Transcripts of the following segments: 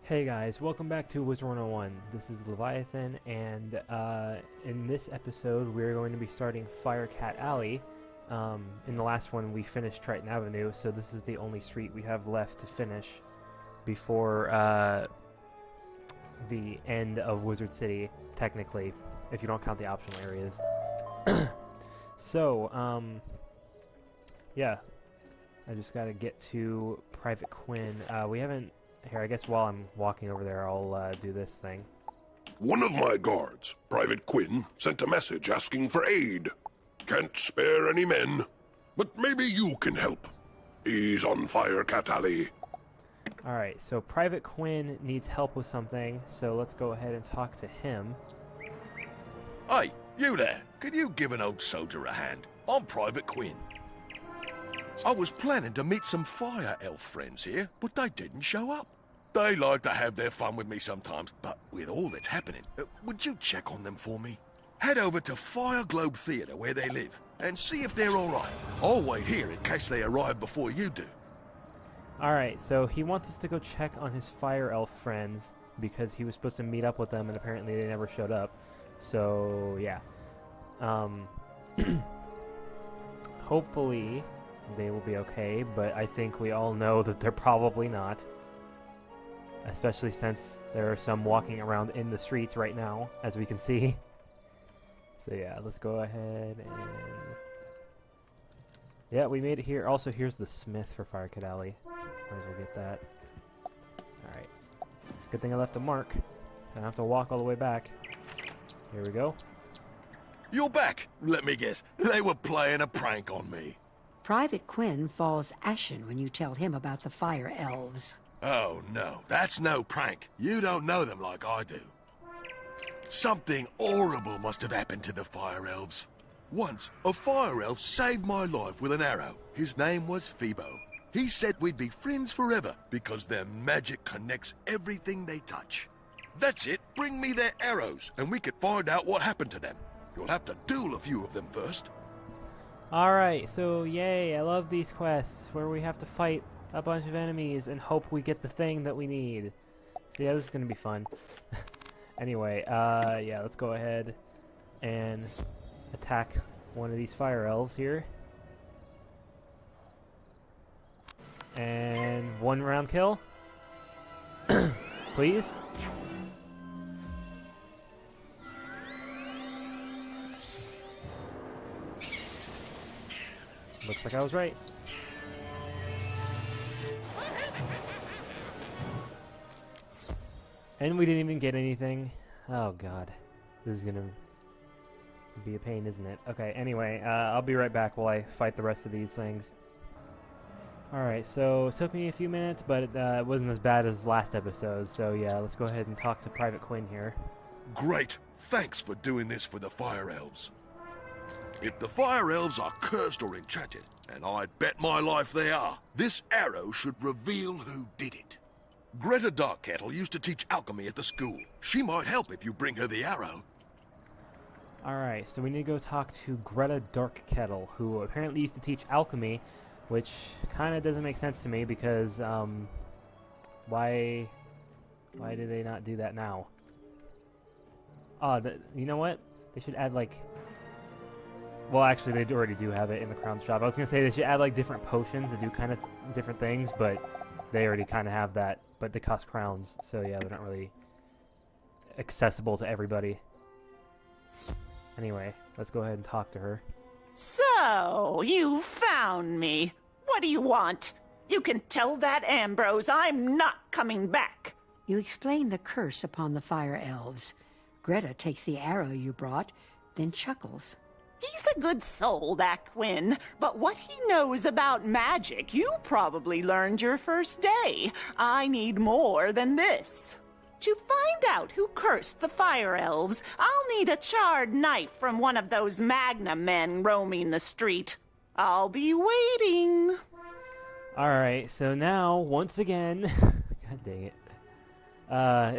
Hey guys, welcome back to Wizard101. This is Leviathan, and in this episode we're going to be starting Firecat Alley. In the last one we finished Triton Avenue, so this is the only street we have left to finish before the end of Wizard City, technically, if you don't count the optional areas. So, yeah, I just gotta get to Private Quinn. We haven't... Here, I guess while I'm walking over there, I'll do this thing. One of my guards, Private Quinn, sent a message asking for aid. Can't spare any men, but maybe you can help. He's on Firecat Alley. Alright, so Private Quinn needs help with something, so let's go ahead and talk to him. Hey, you there. Could you give an old soldier a hand? I'm Private Quinn. I was planning to meet some fire elf friends here, but they didn't show up. They like to have their fun with me sometimes, but with all that's happening, would you check on them for me? Head over to Fire Globe Theatre where they live, and see if they're alright. I'll wait here in case they arrive before you do. Alright, so he wants us to go check on his fire elf friends, because he was supposed to meet up with them, and apparently they never showed up. So, yeah. Hopefully they will be okay, but I think we all know that they're probably not. Especially since there are some walking around in the streets right now, as we can see. So yeah, let's go ahead and... Yeah, we made it here. Also, here's the smith for Firecat Alley. Might as well get that. Alright. Good thing I left a mark. Don't have to walk all the way back. Here we go. You're back! Let me guess, they were playing a prank on me. Private Quinn falls ashen when you tell him about the fire elves. Oh no, that's no prank. You don't know them like I do. Something horrible must have happened to the fire elves. Once, a fire elf saved my life with an arrow. His name was Phoebo. He said we'd be friends forever because their magic connects everything they touch. That's it, bring me their arrows and we could find out what happened to them. You'll have to duel a few of them first. Alright, so yay, I love these quests where we have to fight a bunch of enemies and hope we get the thing that we need. So yeah, this is gonna be fun. Anyway, yeah, let's go ahead and attack one of these fire elves here. And one round kill. Please. Looks like I was right. And we didn't even get anything. Oh god. This is gonna be a pain, isn't it? Okay, anyway, I'll be right back while I fight the rest of these things. Alright, so it took me a few minutes, but it wasn't as bad as last episode, so yeah, let's go ahead and talk to Private Quinn here. Great. Thanks for doing this for the fire elves. If the fire elves are cursed or enchanted, and I'd bet my life they are, this arrow should reveal who did it. Greta Darkkettle used to teach alchemy at the school. She might help if you bring her the arrow. Alright, so we need to go talk to Greta Darkkettle, who apparently used to teach alchemy, which kind of doesn't make sense to me because, why did they not do that now? Oh, you know what? They should add, like... Well, actually, they already do have it in the crown shop. I was going to say they should add, like, different potions that do kind of different things, but they already kind of have that. But they cost crowns, so yeah, they're not really accessible to everybody. Anyway, let's go ahead and talk to her. So, you found me. What do you want? You can tell that Ambrose I'm not coming back. You explain the curse upon the fire elves. Greta takes the arrow you brought, then chuckles. He's a good soul, that Quinn, but what he knows about magic you probably learned your first day. I need more than this. To find out who cursed the fire elves, I'll need a charred knife from one of those Magna men roaming the street. I'll be waiting. Alright, so now, once again... God dang it.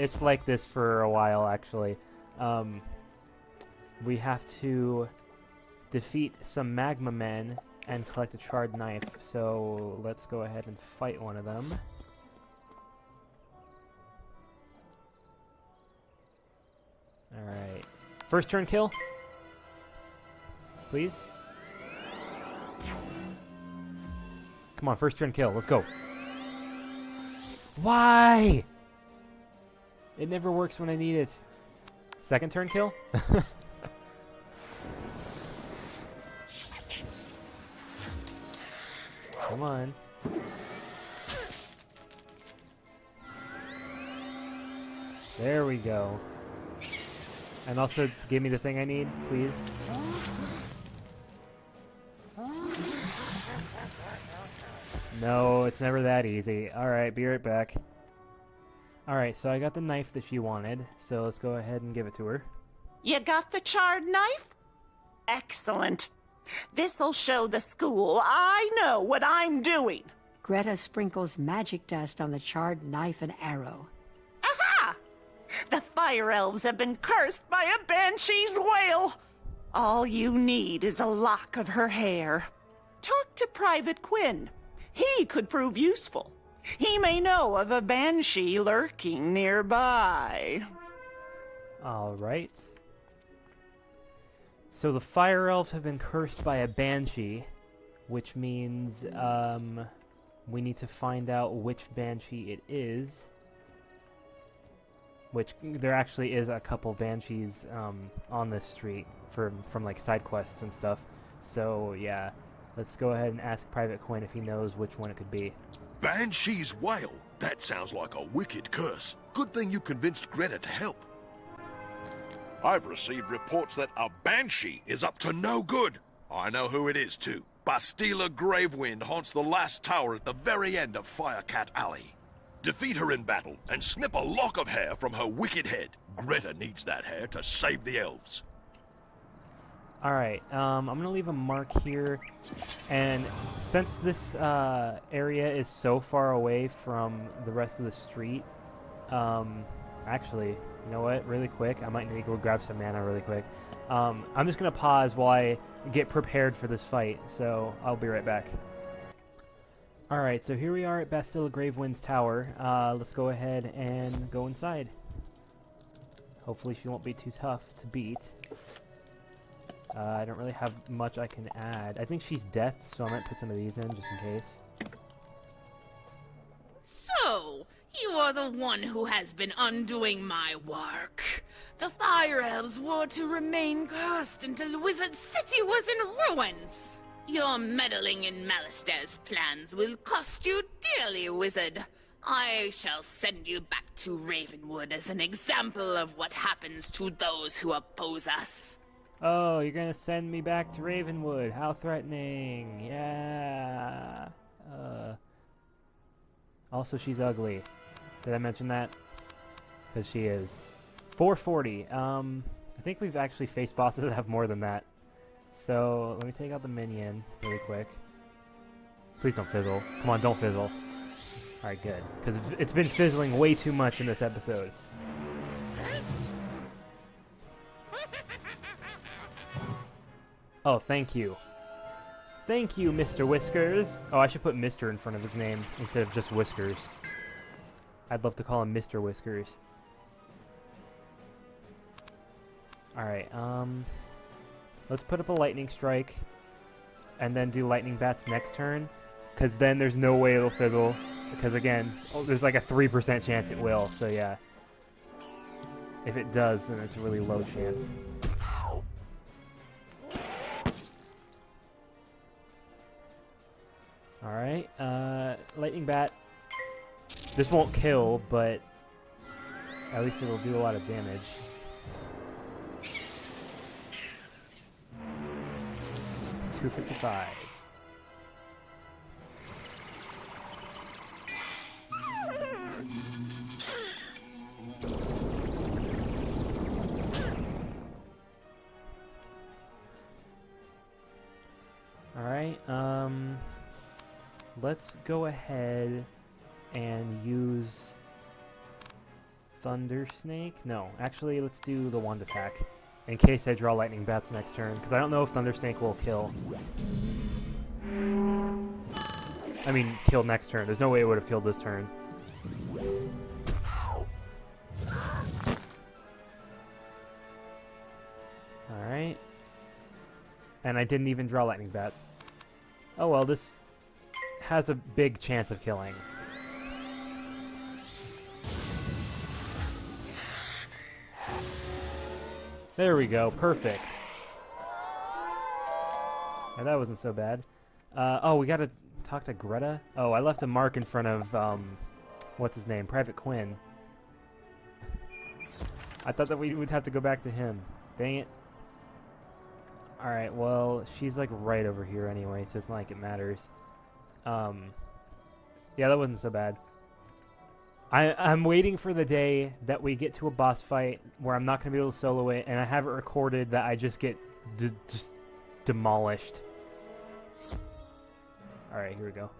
It's like this for a while, actually. We have to defeat some magma men and collect a charred knife, so let's go ahead and fight one of them. First turn kill. Please. Come on, first turn kill. Let's go. Why? It never works when I need it. Second turn kill? Come on. There we go. And also, give me the thing I need, please. No, it's never that easy. Alright, be right back. Alright, so I got the knife that she wanted, so let's go ahead and give it to her. You got the charred knife? Excellent. This'll show the school I know what I'm doing. Greta sprinkles magic dust on the charred knife and arrow. Aha! The fire elves have been cursed by a banshee's wail. All you need is a lock of her hair. Talk to Private Quinn. He could prove useful. He may know of a banshee lurking nearby. Alright. So the fire elves have been cursed by a banshee, which means we need to find out which banshee it is. Which there actually is a couple banshees on this street from like side quests and stuff. So yeah, let's go ahead and ask Private Quinn if he knows which one it could be. Banshee's wail? That sounds like a wicked curse. Good thing you convinced Greta to help. I've received reports that a banshee is up to no good. I know who it is, too. Bastila Gravewind haunts the last tower at the very end of Firecat Alley. Defeat her in battle and snip a lock of hair from her wicked head. Greta needs that hair to save the elves. Alright, I'm going to leave a mark here, and since this area is so far away from the rest of the street, actually, you know what, really quick, I might need to go grab some mana really quick. I'm just going to pause while I get prepared for this fight, so I'll be right back. Alright, so here we are at Bastila Gravewind's tower. Let's go ahead and go inside. Hopefully she won't be too tough to beat. I don't really have much I can add. I think she's death, so I might put some of these in just in case. So, you are the one who has been undoing my work. The Fire Elves were to remain cursed until Wizard City was in ruins. Your meddling in Malistaire's plans will cost you dearly, Wizard. I shall send you back to Ravenwood as an example of what happens to those who oppose us. Oh, you're gonna send me back to Ravenwood. How threatening. Yeah. Also, she's ugly. Did I mention that? Because she is. 440. I think we've actually faced bosses that have more than that. So, let me take out the minion really quick. Please don't fizzle. Come on, don't fizzle. Alright, good. Because it's been fizzling way too much in this episode. Oh, thank you. Thank you, Mr. Whiskers. Oh, I should put Mr. in front of his name instead of just Whiskers. I'd love to call him Mr. Whiskers. Alright, let's put up a lightning strike and then do lightning bats next turn, because then there's no way it'll fizzle, because again, there's like a 3% chance it will, so yeah. If it does, then it's a really low chance. Alright, lightning bat. This won't kill, but at least it'll do a lot of damage. $255. Alright, let's go ahead and use Thunder Snake. No, actually, let's do the wand attack in case I draw lightning bats next turn, because I don't know if Thunder Snake will kill. I mean, kill next turn. There's no way it would have killed this turn. And I didn't even draw lightning bats. Oh well, this has a big chance of killing. There we go, perfect. Yeah, that wasn't so bad. Oh, we gotta talk to Greta? Oh, I left a mark in front of, what's his name? Private Quinn. I thought that we would have to go back to him. Dang it. Alright, well, she's like right over here anyway, so it's not like it matters. Yeah, that wasn't so bad. I'm waiting for the day that we get to a boss fight where I'm not going to be able to solo it, and I have it recorded that I just get just demolished. Alright, here we go.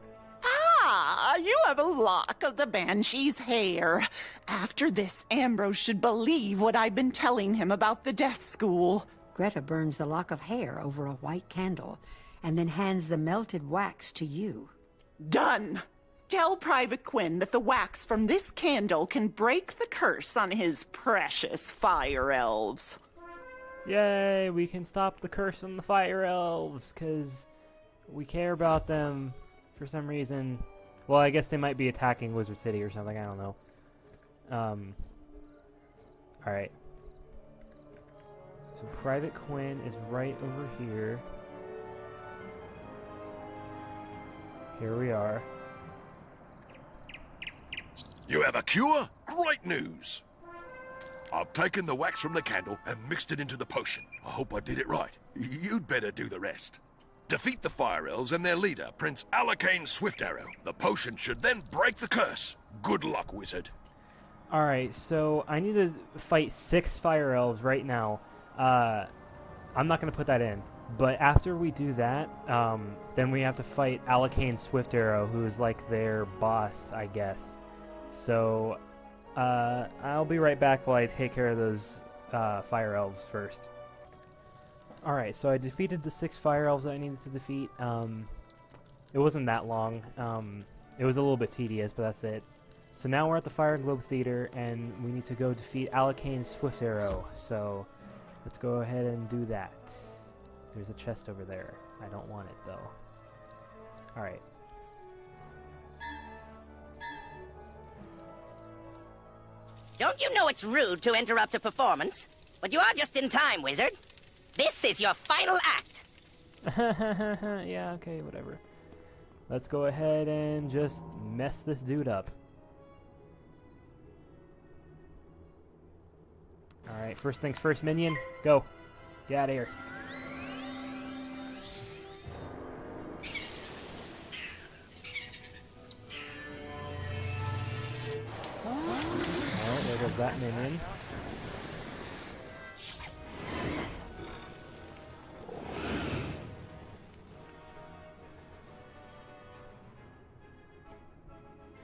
Ah, you have a lock of the Banshee's hair. After this, Ambrose should believe what I've been telling him about the death school. Greta burns the lock of hair over a white candle and then hands the melted wax to you. Done. Tell Private Quinn that the wax from this candle can break the curse on his precious fire elves. Yay, we can stop the curse on the fire elves, because we care about them for some reason. Well, I guess they might be attacking Wizard City or something, I don't know. Alright. So Private Quinn is right over here. Here we are. You have a cure? Great news! I've taken the wax from the candle and mixed it into the potion. I hope I did it right. You'd better do the rest. Defeat the Fire Elves and their leader, Prince Alacane Swiftarrow. The potion should then break the curse. Good luck, wizard. Alright, so I need to fight 6 Fire Elves right now. I'm not going to put that in. But after we do that, then we have to fight Alacane Swiftarrow, who is like their boss, I guess. So, I'll be right back while I take care of those Fire Elves first. Alright, so I defeated the 6 Fire Elves that I needed to defeat. It wasn't that long. It was a little bit tedious, but that's it. So now we're at the Fire and Globe Theater, and we need to go defeat Alacane Swiftarrow. So, let's go ahead and do that. There's a chest over there. I don't want it, though. Alright. Don't you know it's rude to interrupt a performance? But you are just in time, wizard. This is your final act. Yeah, okay, whatever. Let's go ahead and just mess this dude up. Alright, first things first, minion. Go. Get out of here. Alright, there goes that minion.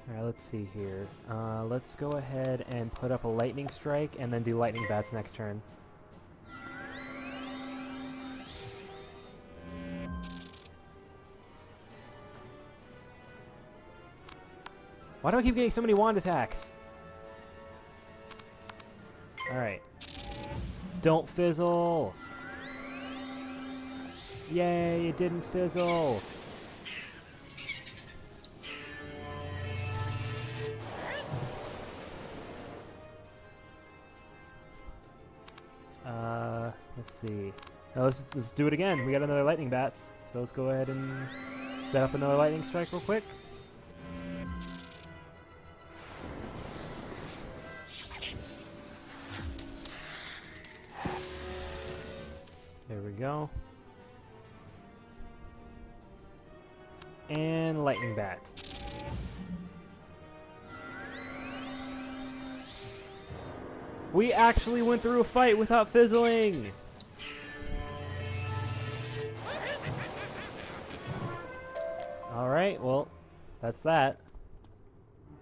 Alright, let's see here. Let's go ahead and put up a lightning strike and then do lightning bats next turn. Why do I keep getting so many wand attacks? Alright. Don't fizzle! Yay, it didn't fizzle! Let's see. Now let's do it again. We got another lightning bats, so let's go ahead and set up another lightning strike real quick. There we go. And lightning bat. We actually went through a fight without fizzling! Alright, well, that's that.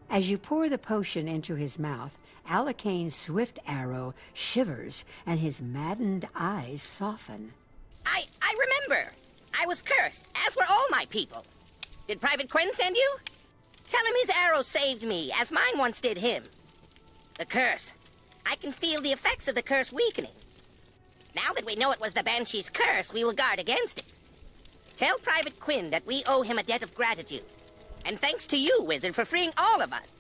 As you pour the potion into his mouth, Alacane's swift arrow shivers and his maddened eyes soften. I remember. I was cursed, as were all my people. Did Private Quinn send you? Tell him his arrow saved me, as mine once did him. The curse. I can feel the effects of the curse weakening. Now that we know it was the Banshee's curse, we will guard against it. Tell Private Quinn that we owe him a debt of gratitude. And thanks to you, Wizard, for freeing all of us.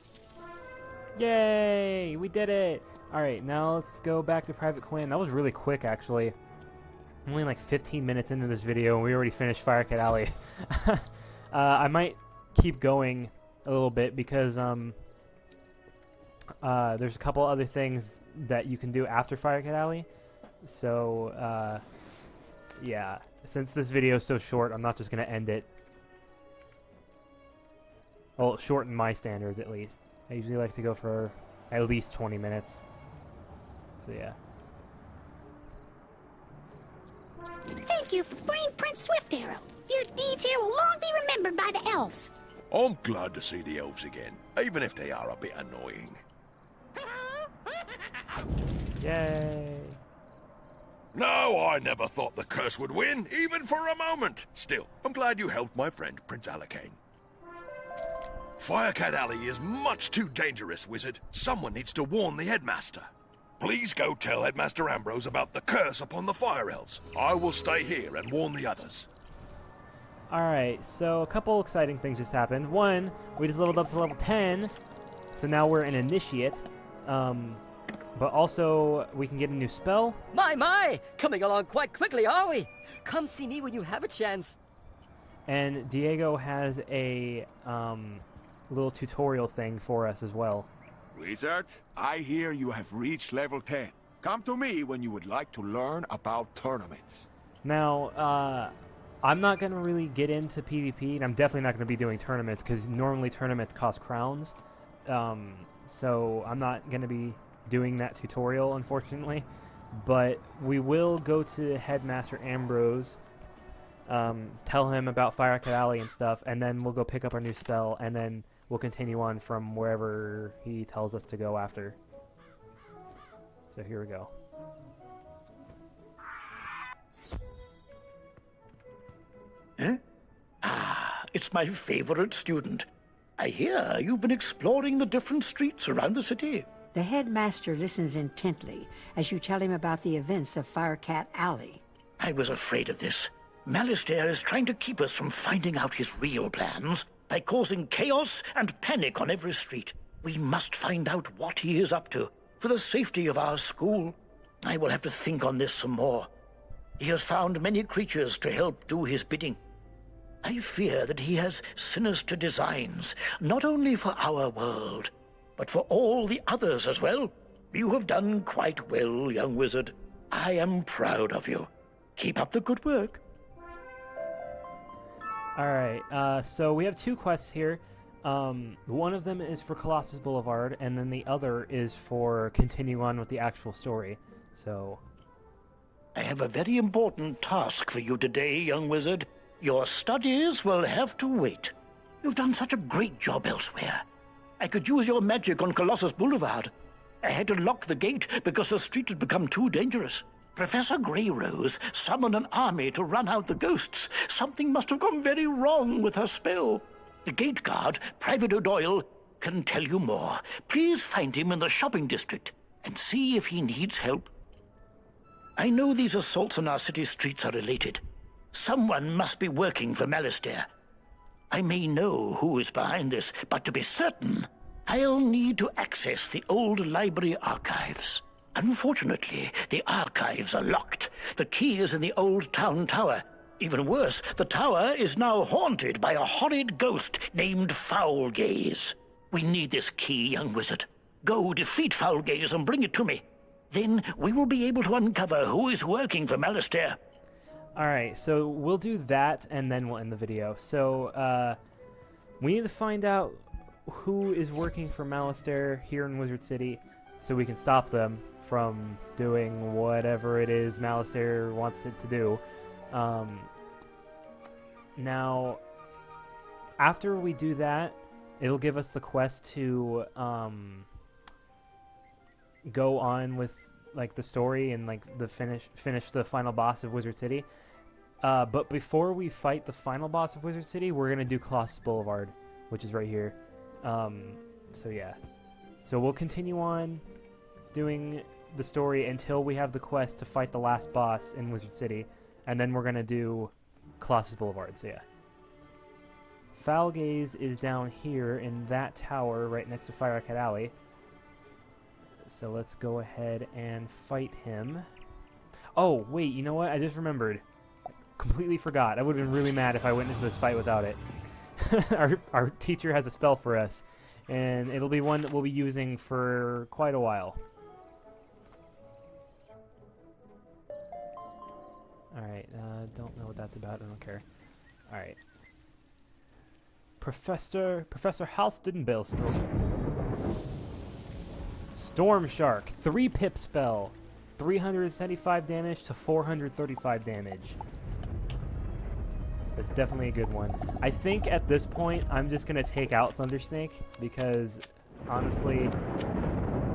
Yay! We did it! Alright, now let's go back to Private Quinn. That was really quick, actually. Only like 15 minutes into this video, and we already finished Firecat Alley. I might keep going a little bit, because there's a couple other things that you can do after Firecat Alley. So, yeah. Since this video is so short, I'm not just going to end it. Well, short in my standards, at least. I usually like to go for at least 20 minutes. So, yeah. Thank you for freeing Prince Swiftarrow. Your deeds here will long be remembered by the elves. I'm glad to see the elves again, even if they are a bit annoying. Yay! No, I never thought the curse would win, even for a moment. Still, I'm glad you helped my friend, Prince Alicane. Firecat Alley is much too dangerous, Wizard. Someone needs to warn the Headmaster. Please go tell Headmaster Ambrose about the curse upon the Fire Elves. I will stay here and warn the others. Alright, so a couple exciting things just happened. One, we just leveled up to level 10, so now we're an initiate. But also, we can get a new spell. My! Coming along quite quickly, are we? Come see me when you have a chance. And Diego has a little tutorial thing for us as well. Wizard, I hear you have reached level 10. Come to me when you would like to learn about tournaments. Now, I'm not going to really get into PvP, and I'm definitely not going to be doing tournaments, because normally tournaments cost crowns. So I'm not going to be doing that tutorial, unfortunately. But we will go to Headmaster Ambrose, tell him about Firecat Alley and stuff, and then we'll go pick up our new spell, and then we'll continue on from wherever he tells us to go after. So here we go. Eh? Ah, it's my favorite student. I hear you've been exploring the different streets around the city. The headmaster listens intently as you tell him about the events of Firecat Alley. I was afraid of this. Malistaire is trying to keep us from finding out his real plans by causing chaos and panic on every street. We must find out what he is up to for the safety of our school. I will have to think on this some more. He has found many creatures to help do his bidding. I fear that he has sinister designs, not only for our world, but for all the others as well. You have done quite well, young wizard. I am proud of you. Keep up the good work. Alright, so we have two quests here. One of them is for Colossus Boulevard, and then the other is for continuing on with the actual story. So, I have a very important task for you today, young wizard. Your studies will have to wait. You've done such a great job elsewhere. I could use your magic on Colossus Boulevard. I had to lock the gate because the street had become too dangerous. Professor Greyrose summoned an army to run out the ghosts. Something must have gone very wrong with her spell. The gate guard, Private O'Doyle, can tell you more. Please find him in the shopping district and see if he needs help. I know these assaults on our city streets are related. Someone must be working for Malistaire. I may know who is behind this, but to be certain, I'll need to access the old library archives. Unfortunately, the archives are locked. The key is in the old town tower. Even worse, the tower is now haunted by a horrid ghost named Foulgaze. We need this key, young wizard. Go defeat Foulgaze and bring it to me. Then we will be able to uncover who is working for Malistaire. alright, so we'll do that, and then we'll end the video. So, we need to find out who is working for Malistaire here in Wizard City, so we can stop them from doing whatever it is Malistaire wants it to do. Now, after we do that, it'll give us the quest to go on with like the story and like the finish the final boss of Wizard City. But before we fight the final boss of Wizard City, we're gonna do Colossus Boulevard, which is right here. So yeah, so we'll continue on doing the story until we have the quest to fight the last boss in Wizard City, and then we're going to do Colossus Boulevard, so yeah. Foulgaze is down here in that tower right next to Firecat Alley. So let's go ahead and fight him. Oh, wait, you know what? I just remembered. Completely forgot. I would have been really mad if I went into this fight without it. Our teacher has a spell for us, and it'll be one that we'll be using for quite a while. Alright, don't know what that's about. I don't care. Alright. Professor Halston Balestrom. Storm Shark. 3 pip spell. 375 damage to 435 damage. That's definitely a good one. I think at this point, I'm just going to take out Thundersnake because, honestly,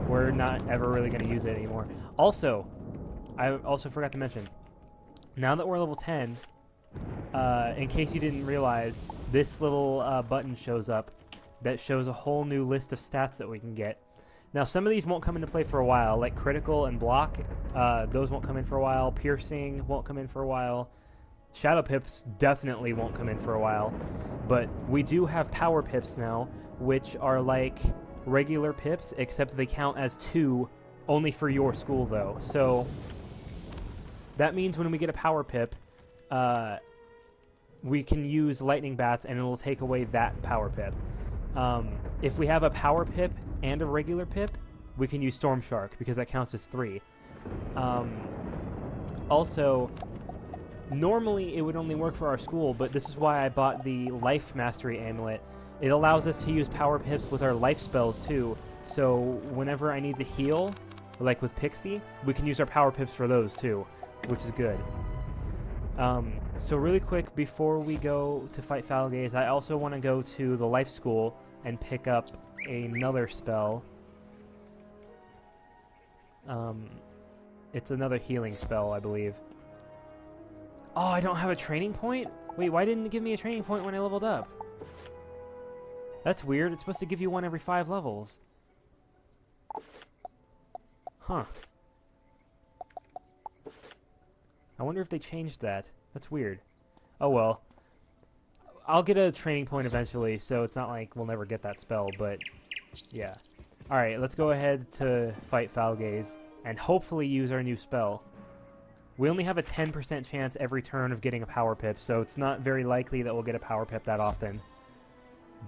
we're not ever really going to use it anymore. Also, I also forgot to mention, now that we're level 10, in case you didn't realize, this little button shows up that shows a whole new list of stats that we can get. Now, some of these won't come into play for a while, like critical and block. Those won't come in for a while. Piercing won't come in for a while. Shadow pips definitely won't come in for a while. But we do have power pips now, which are like regular pips, except they count as 2 only for your school, though. So that means when we get a power pip, we can use lightning bats and it'll take away that power pip. If we have a power pip and a regular pip, we can use Storm Shark because that counts as 3. Also, normally it would only work for our school, but this is why I bought the Life Mastery Amulet. It allows us to use power pips with our life spells too, so whenever I need to heal, like with Pixie, we can use our power pips for those too, which is good. So really quick, before we go to fight Foulgaze, I also want to go to the Life School and pick up another spell. It's another healing spell, I believe. Oh, I don't have a training point? Wait, why didn't it give me a training point when I leveled up? That's weird. It's supposed to give you one every 5 levels. Huh. I wonder if they changed that. That's weird. Oh well. I'll get a training point eventually, so it's not like we'll never get that spell, but yeah. Alright, let's go ahead to fight Foulgaze and hopefully use our new spell. We only have a 10% chance every turn of getting a power pip, so it's not very likely that we'll get a power pip that often.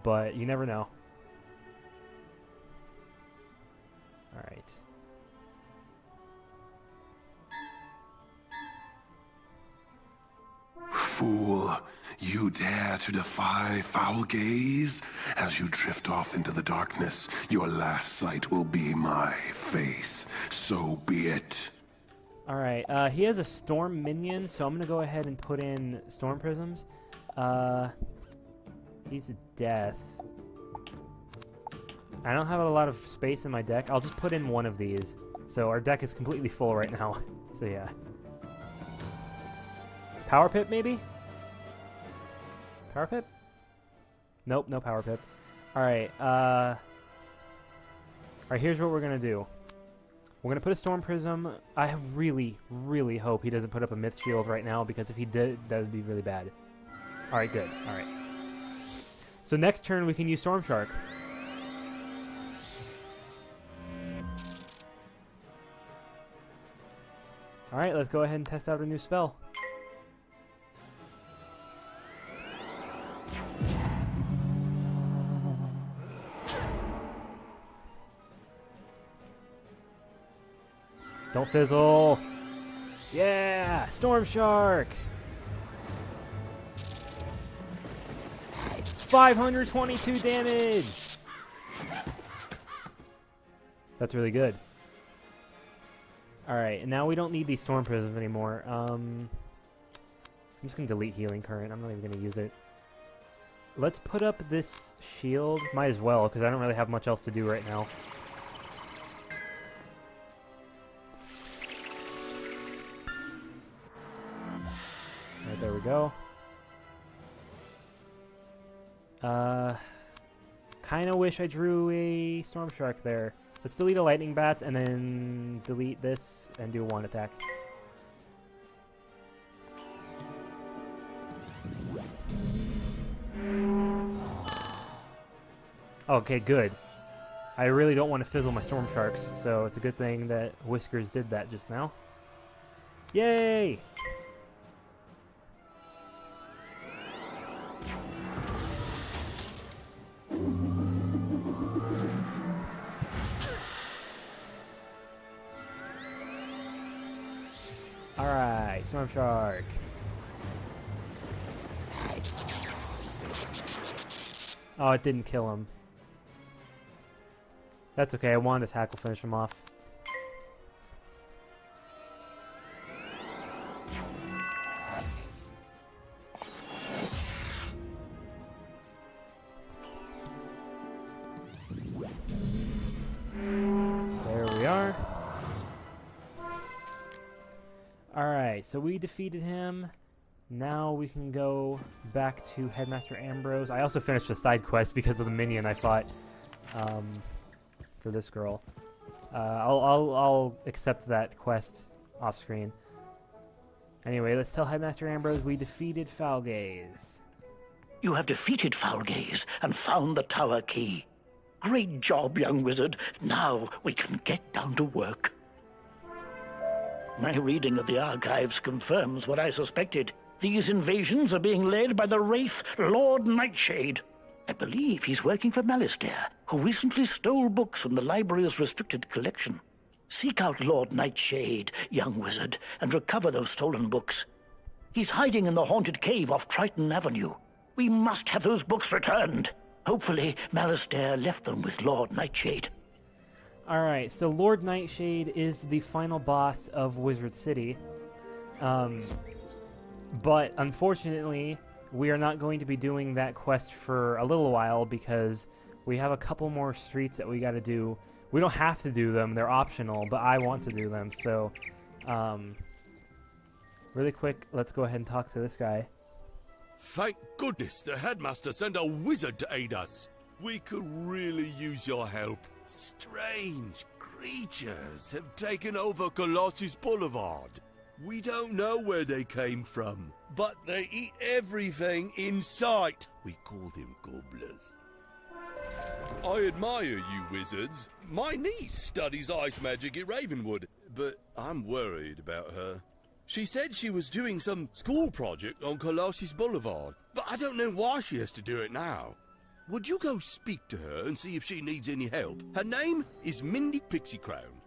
But you never know. Alright. Fool, you dare to defy Foulgaze? As you drift off into the darkness, your last sight will be my face. So be it. Alright, he has a storm minion, so I'm going to go ahead and put in storm prisms. He's a death. I don't have a lot of space in my deck. I'll just put in one of these. So our deck is completely full right now. So yeah. Power pip, maybe? Power pip? Nope, no power pip. Alright, alright, here's what we're gonna do. We're gonna put a Storm Prism. I really, really hope he doesn't put up a Myth Shield right now, because if he did, that would be really bad. Alright, good. Alright. So next turn we can use Storm Shark. Alright, let's go ahead and test out a new spell. Don't fizzle! Yeah! Storm Shark! 522 damage! That's really good. Alright, and now we don't need these Storm Prisms anymore. I'm just going to delete Healing Current. I'm not even going to use it. Let's put up this shield. Might as well, because I don't really have much else to do right now. Alright, there we go. Kinda wish I drew a Storm Shark there. Let's delete a lightning bat and then delete this and do one attack. Okay, good. I really don't want to fizzle my storm sharks, so it's a good thing that Whiskers did that just now. Yay! Alright, storm shark. Oh, it didn't kill him. That's okay, I wanted to tackle finish him off. There we are. Alright, so we defeated him. Now we can go back to Headmaster Ambrose. I also finished a side quest because of the minion I fought. For this girl. I'll accept that quest off screen. Anyway, let's tell Headmaster Ambrose we defeated Foulgaze. You have defeated Foulgaze and found the tower key. Great job, young wizard. Now we can get down to work. My reading of the archives confirms what I suspected. These invasions are being led by the Wraith Lord Nightshade. I believe he's working for Malistaire, who recently stole books from the library's restricted collection. Seek out Lord Nightshade, young wizard, and recover those stolen books. He's hiding in the haunted cave off Triton Avenue. We must have those books returned. Hopefully, Malistaire left them with Lord Nightshade. Alright, so Lord Nightshade is the final boss of Wizard City. But unfortunately, we are not going to be doing that quest for a little while because we have a couple more streets that we got to do. We don't have to do them, they're optional, but I want to do them, so really quick, let's go ahead and talk to this guy. Thank goodness the headmaster sent a wizard to aid us. We could really use your help. Strange creatures have taken over Colossus Boulevard. We don't know where they came from, but they eat everything in sight. We call them gobblers. I admire you, wizards. My niece studies ice magic at Ravenwood, but I'm worried about her. She said she was doing some school project on Colossus Boulevard, but I don't know why she has to do it now. Would you go speak to her and see if she needs any help? Her name is Mindy Pixie Crown.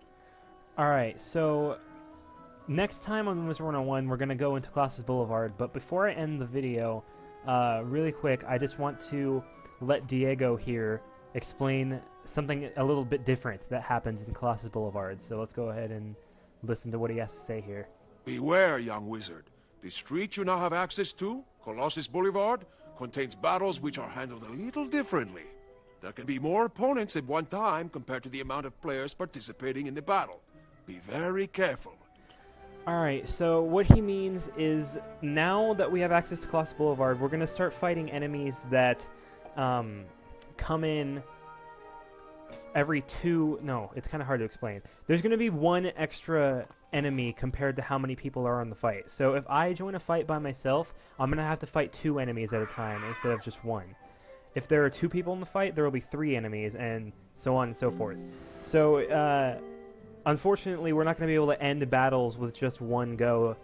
Alright, so next time on Wizard101, we're going to go into Colossus Boulevard, but before I end the video, really quick, I just want to let Diego here explain something a little bit different that happens in Colossus Boulevard. So let's go ahead and listen to what he has to say here. Beware, young wizard. The street you now have access to, Colossus Boulevard, contains battles which are handled a little differently. There can be more opponents at one time compared to the amount of players participating in the battle. Be very careful. Alright, so what he means is now that we have access to Colossus Boulevard, we're going to start fighting enemies that come in every it's kind of hard to explain. There's going to be one extra enemy compared to how many people are on the fight. So if I join a fight by myself, I'm going to have to fight 2 enemies at a time instead of just 1. If there are 2 people in the fight, there will be 3 enemies, and so on and so forth. So, unfortunately, we're not going to be able to end battles with just one go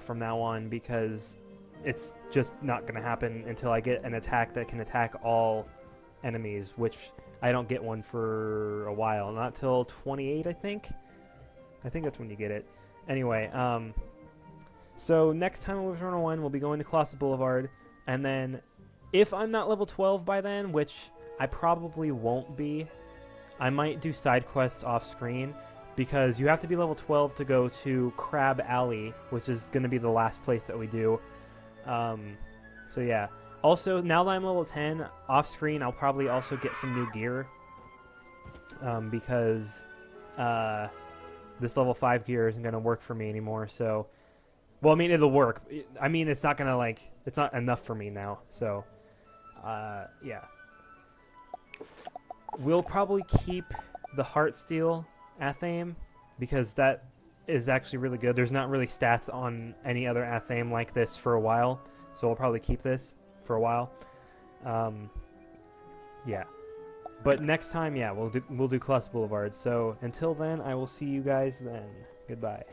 from now on, because it's just not going to happen until I get an attack that can attack all enemies, which I don't get one for a while. Not till 28, I think. I think that's when you get it. Anyway, so next time on Wizard101, we'll be going to Colossus Boulevard, and then if I'm not level 12 by then, which I probably won't be, I might do side quests off screen, because you have to be level 12 to go to Crab Alley, which is going to be the last place that we do. So yeah. Also, now that I'm level 10, off screen I'll probably also get some new gear, because this level 5 gear isn't going to work for me anymore, so... Well, I mean, it'll work. I mean, it's not going to, it's not enough for me now, so... yeah. We'll probably keep the Heartsteel Athame because that is actually really good. There's not really stats on any other Athame like this for a while, so we'll probably keep this for a while. Yeah. But next time, yeah, we'll do Colossus Boulevard. So until then, I will see you guys then. Goodbye.